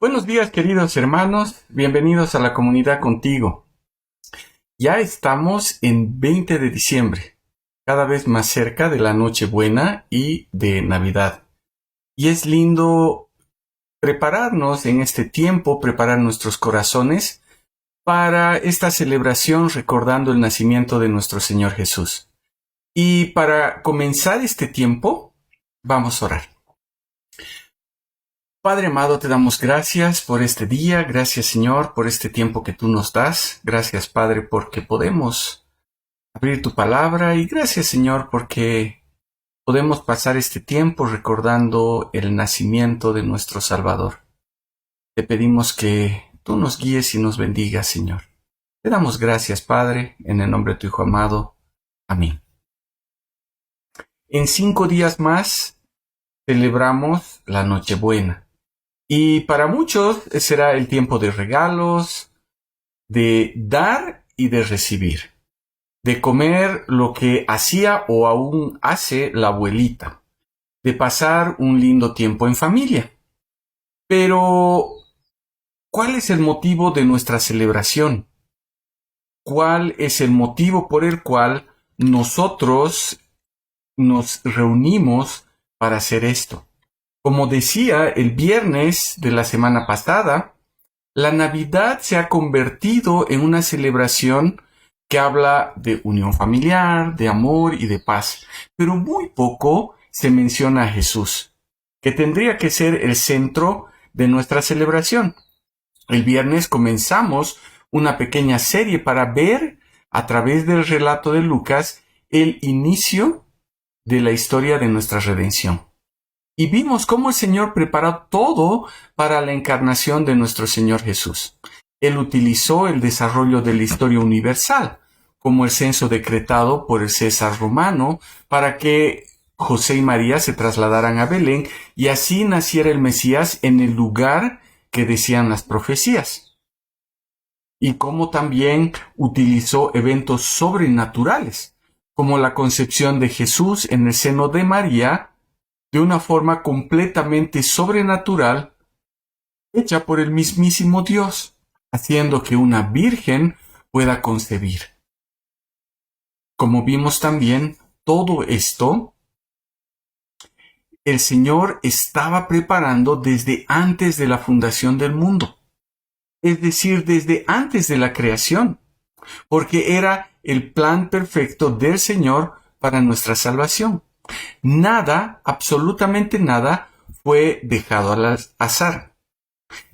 Buenos días, queridos hermanos, bienvenidos a la comunidad contigo. Ya estamos en 20 de diciembre, cada vez más cerca de la Nochebuena y de Navidad. Y es lindo prepararnos en este tiempo, preparar nuestros corazones para esta celebración recordando el nacimiento de nuestro Señor Jesús. Y para comenzar este tiempo, vamos a orar. Padre amado, te damos gracias por este día, gracias Señor por este tiempo que tú nos das, gracias Padre porque podemos abrir tu palabra y gracias Señor porque podemos pasar este tiempo recordando el nacimiento de nuestro Salvador. Te pedimos que tú nos guíes y nos bendigas, Señor. Te damos gracias Padre, en el nombre de tu Hijo amado. Amén. En 5 días más celebramos la Nochebuena. Y para muchos será el tiempo de regalos, de dar y de recibir, de comer lo que hacía o aún hace la abuelita, de pasar un lindo tiempo en familia. Pero, ¿cuál es el motivo de nuestra celebración? ¿Cuál es el motivo por el cual nosotros nos reunimos para hacer esto? Como decía el viernes de la semana pasada, la Navidad se ha convertido en una celebración que habla de unión familiar, de amor y de paz, pero muy poco se menciona a Jesús, que tendría que ser el centro de nuestra celebración. El viernes comenzamos una pequeña serie para ver, a través del relato de Lucas, el inicio de la historia de nuestra redención. Y vimos cómo el Señor preparó todo para la encarnación de nuestro Señor Jesús. Él utilizó el desarrollo de la historia universal, como el censo decretado por el César romano, para que José y María se trasladaran a Belén y así naciera el Mesías en el lugar que decían las profecías. Y cómo también utilizó eventos sobrenaturales, como la concepción de Jesús en el seno de María, de una forma completamente sobrenatural, hecha por el mismísimo Dios, haciendo que una virgen pueda concebir. Como vimos también, todo esto, el Señor estaba preparando desde antes de la fundación del mundo, es decir, desde antes de la creación, porque era el plan perfecto del Señor para nuestra salvación. Nada, absolutamente nada, fue dejado al azar.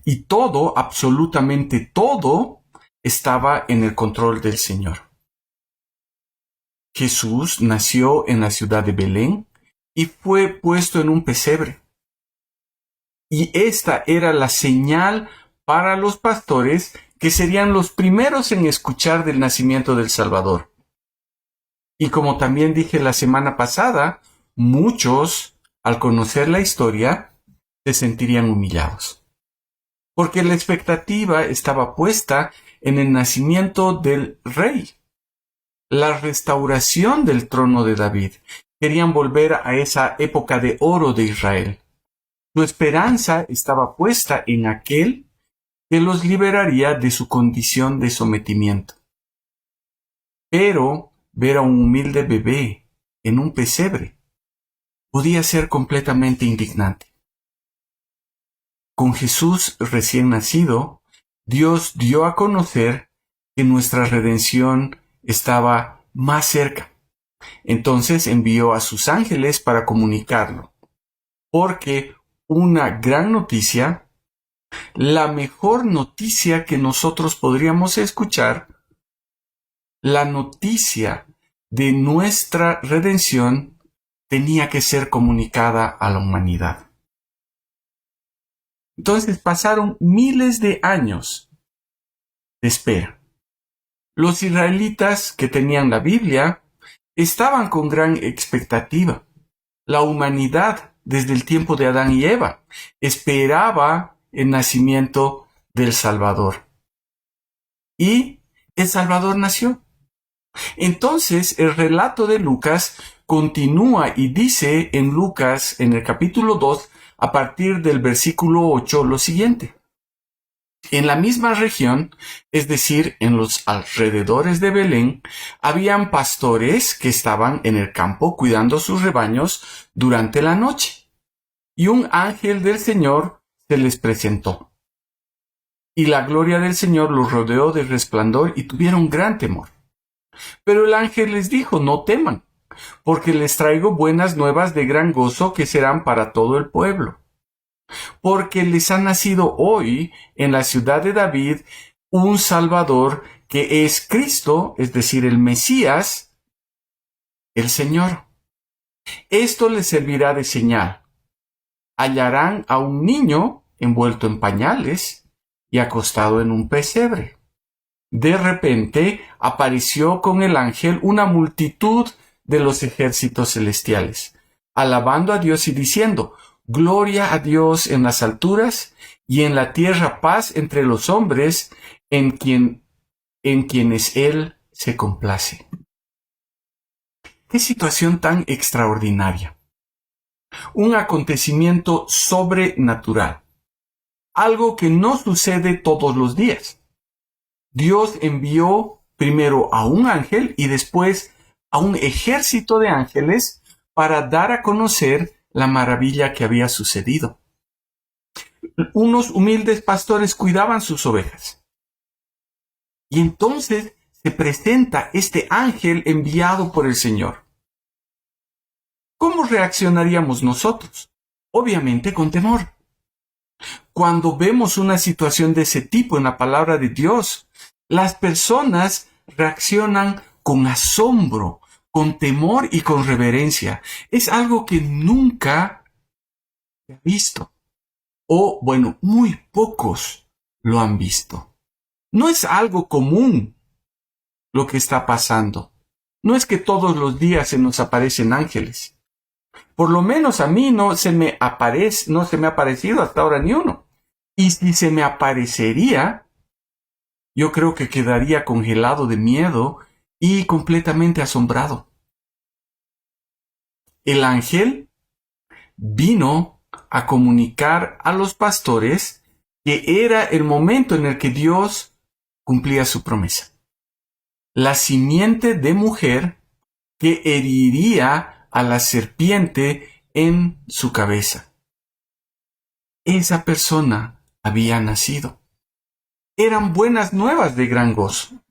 Y todo, absolutamente todo, estaba en el control del Señor. Jesús nació en la ciudad de Belén y fue puesto en un pesebre. Y esta era la señal para los pastores que serían los primeros en escuchar del nacimiento del Salvador. Y como también dije la semana pasada, muchos, al conocer la historia, se sentirían humillados. Porque la expectativa estaba puesta en el nacimiento del rey, la restauración del trono de David. Querían volver a esa época de oro de Israel. Su esperanza estaba puesta en aquel que los liberaría de su condición de sometimiento. Pero ver a un humilde bebé en un pesebre podía ser completamente indignante. Con Jesús recién nacido, Dios dio a conocer que nuestra redención estaba más cerca. Entonces envió a sus ángeles para comunicarlo, porque una gran noticia, la mejor noticia que nosotros podríamos escuchar, la noticia de nuestra redención, tenía que ser comunicada a la humanidad. Entonces pasaron miles de años de espera. Los israelitas que tenían la Biblia estaban con gran expectativa. La humanidad, desde el tiempo de Adán y Eva, esperaba el nacimiento del Salvador. Y el Salvador nació. Entonces el relato de Lucas continúa y dice en Lucas, en el capítulo 2, a partir del versículo 8, lo siguiente. En la misma región, es decir, en los alrededores de Belén, habían pastores que estaban en el campo cuidando sus rebaños durante la noche. Y un ángel del Señor se les presentó. Y la gloria del Señor los rodeó de resplandor y tuvieron gran temor. Pero el ángel les dijo: no teman, porque les traigo buenas nuevas de gran gozo que serán para todo el pueblo. Porque les ha nacido hoy en la ciudad de David un Salvador que es Cristo, es decir, el Mesías, el Señor. Esto les servirá de señal. Hallarán a un niño envuelto en pañales y acostado en un pesebre. De repente apareció con el ángel una multitud de los ejércitos celestiales, alabando a Dios y diciendo: gloria a Dios en las alturas y en la tierra paz entre los hombres en quienes Él se complace. ¡Qué situación tan extraordinaria! Un acontecimiento sobrenatural, algo que no sucede todos los días. Dios envió primero a un ángel y después a un ejército de ángeles para dar a conocer la maravilla que había sucedido. Unos humildes pastores cuidaban sus ovejas. Y entonces se presenta este ángel enviado por el Señor. ¿Cómo reaccionaríamos nosotros? Obviamente con temor. Cuando vemos una situación de ese tipo en la palabra de Dios, las personas reaccionan con asombro, con temor y con reverencia. Es algo que nunca se ha visto. O, bueno, muy pocos lo han visto. No es algo común lo que está pasando. No es que todos los días se nos aparecen ángeles. Por lo menos a mí no se me ha aparecido hasta ahora ni uno. Y si se me aparecería, yo creo que quedaría congelado de miedo y completamente asombrado. El ángel vino a comunicar a los pastores que era el momento en el que Dios cumplía su promesa. La simiente de mujer que heriría a la serpiente en su cabeza. Esa persona había nacido. Eran buenas nuevas de gran gozo.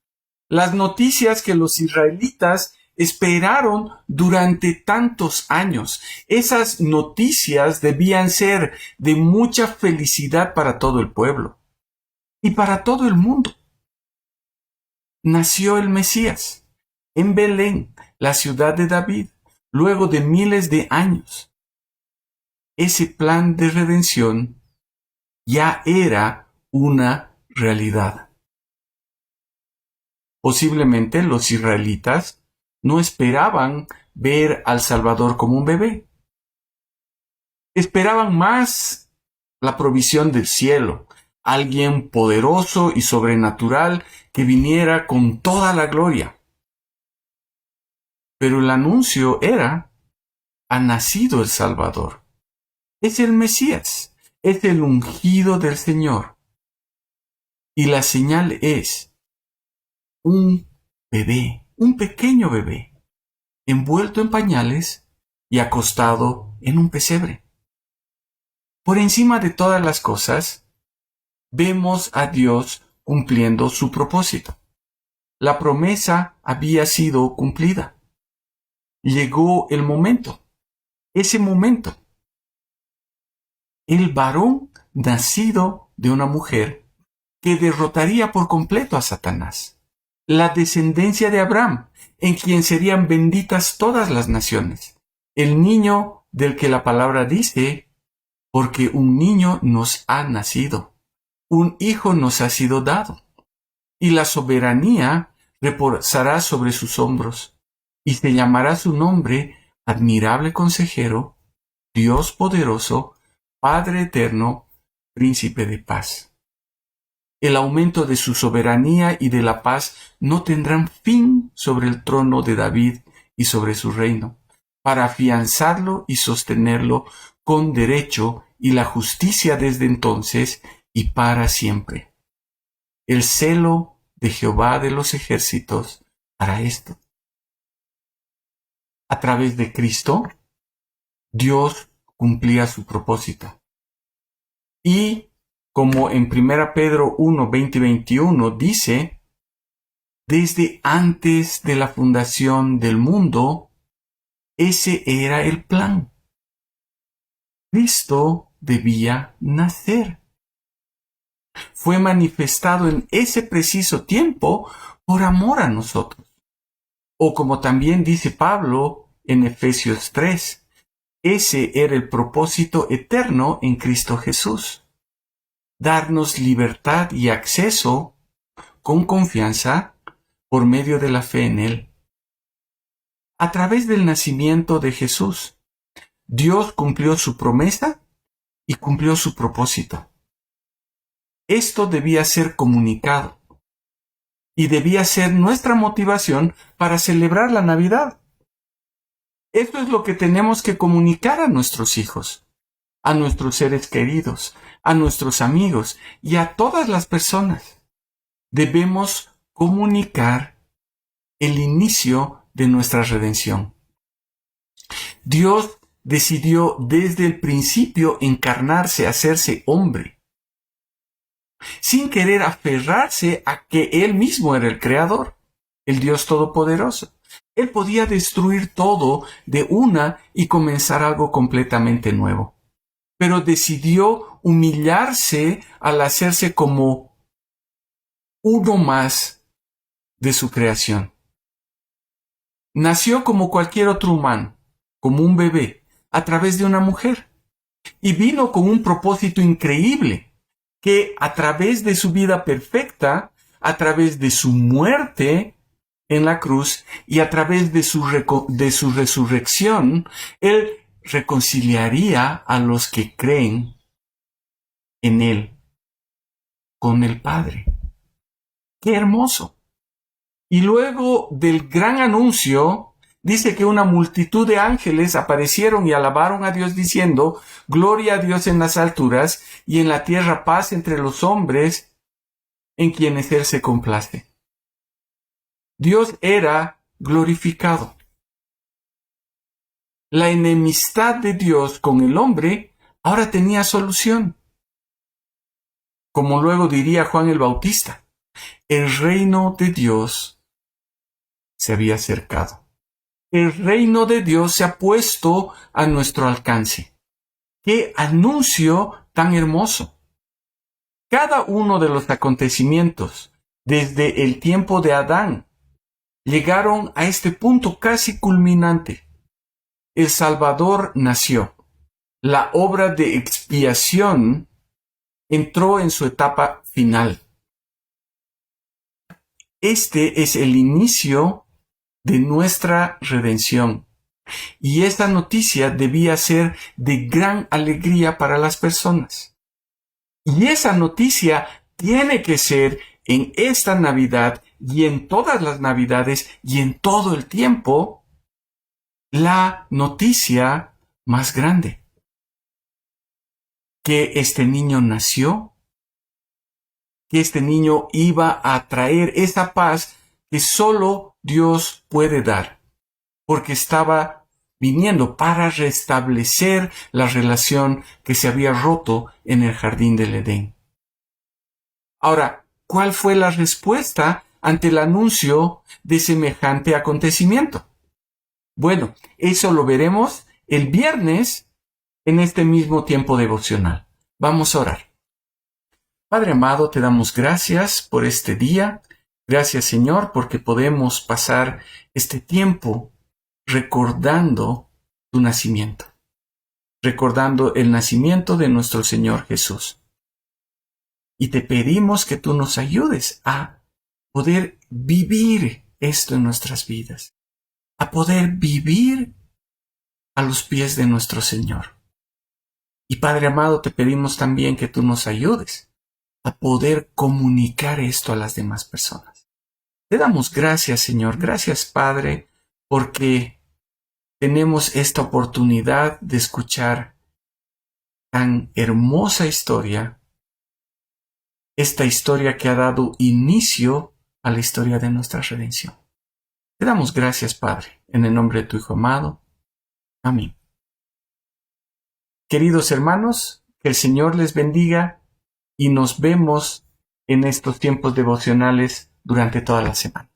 Las noticias que los israelitas esperaron durante tantos años. Esas noticias debían ser de mucha felicidad para todo el pueblo y para todo el mundo. Nació el Mesías en Belén, la ciudad de David, luego de miles de años. Ese plan de redención ya era una realidad. Posiblemente los israelitas no esperaban ver al Salvador como un bebé. Esperaban más la provisión del cielo, alguien poderoso y sobrenatural que viniera con toda la gloria. Pero el anuncio era: ha nacido el Salvador. Es el Mesías, es el ungido del Señor. Y la señal es un bebé, un pequeño bebé, envuelto en pañales y acostado en un pesebre. Por encima de todas las cosas, vemos a Dios cumpliendo su propósito. La promesa había sido cumplida. Llegó el momento, ese momento. El varón nacido de una mujer que derrotaría por completo a Satanás. La descendencia de Abraham, en quien serían benditas todas las naciones. El niño del que la palabra dice: porque un niño nos ha nacido, un hijo nos ha sido dado, y la soberanía reposará sobre sus hombros, y se llamará su nombre Admirable Consejero, Dios Poderoso, Padre Eterno, Príncipe de Paz. El aumento de su soberanía y de la paz no tendrán fin sobre el trono de David y sobre su reino, para afianzarlo y sostenerlo con derecho y la justicia desde entonces y para siempre. el celo de Jehová de los ejércitos para esto. A través de Cristo, Dios cumplía su propósito. Y como en 1 Pedro 1, 20 y 21 dice, desde antes de la fundación del mundo, ese era el plan. Cristo debía nacer. Fue manifestado en ese preciso tiempo por amor a nosotros. O como también dice Pablo en Efesios 3, ese era el propósito eterno en Cristo Jesús. Darnos libertad y acceso con confianza por medio de la fe en Él. A través del nacimiento de Jesús, Dios cumplió su promesa y cumplió su propósito. Esto debía ser comunicado y debía ser nuestra motivación para celebrar la Navidad. Esto es lo que tenemos que comunicar a nuestros hijos, a nuestros seres queridos, a nuestros amigos y a todas las personas. Debemos comunicar el inicio de nuestra redención. Dios decidió desde el principio encarnarse, hacerse hombre, sin querer aferrarse a que Él mismo era el Creador, el Dios Todopoderoso. Él podía destruir todo de una y comenzar algo completamente nuevo. Pero decidió humillarse al hacerse como uno más de su creación. Nació como cualquier otro humano, como un bebé, a través de una mujer. Y vino con un propósito increíble, que a través de su vida perfecta, a través de su muerte en la cruz y a través de su resurrección, Él reconciliaría a los que creen en Él con el Padre. ¡Qué hermoso! Y luego del gran anuncio, dice que una multitud de ángeles aparecieron y alabaron a Dios diciendo, gloria a Dios en las alturas y en la tierra paz entre los hombres en quienes Él se complace. Dios era glorificado. La enemistad de Dios con el hombre ahora tenía solución. Como luego diría Juan el Bautista, el reino de Dios se había acercado. El reino de Dios se ha puesto a nuestro alcance. ¡Qué anuncio tan hermoso! Cada uno de los acontecimientos, desde el tiempo de Adán, llegaron a este punto casi culminante. El Salvador nació. La obra de expiación entró en su etapa final. Este es el inicio de nuestra redención. Y esta noticia debía ser de gran alegría para las personas. Y esa noticia tiene que ser en esta Navidad y en todas las Navidades y en todo el tiempo la noticia más grande. Que este niño nació, que este niño iba a traer esa paz que solo Dios puede dar, porque estaba viniendo para restablecer la relación que se había roto en el jardín del Edén. Ahora, ¿cuál fue la respuesta ante el anuncio de semejante acontecimiento? Bueno, eso lo veremos el viernes en este mismo tiempo devocional. Vamos a orar. Padre amado, te damos gracias por este día. Gracias, Señor, porque podemos pasar este tiempo recordando tu nacimiento, recordando el nacimiento de nuestro Señor Jesús. Y te pedimos que tú nos ayudes a poder vivir esto en nuestras vidas, a poder vivir a los pies de nuestro Señor. Y Padre amado, te pedimos también que tú nos ayudes a poder comunicar esto a las demás personas. Te damos gracias, Señor. Gracias, Padre, porque tenemos esta oportunidad de escuchar tan hermosa historia esta historia que ha dado inicio a la historia de nuestra redención. Te damos gracias, Padre, en el nombre de tu Hijo amado. Amén. Queridos hermanos, que el Señor les bendiga y nos vemos en estos tiempos devocionales durante toda la semana.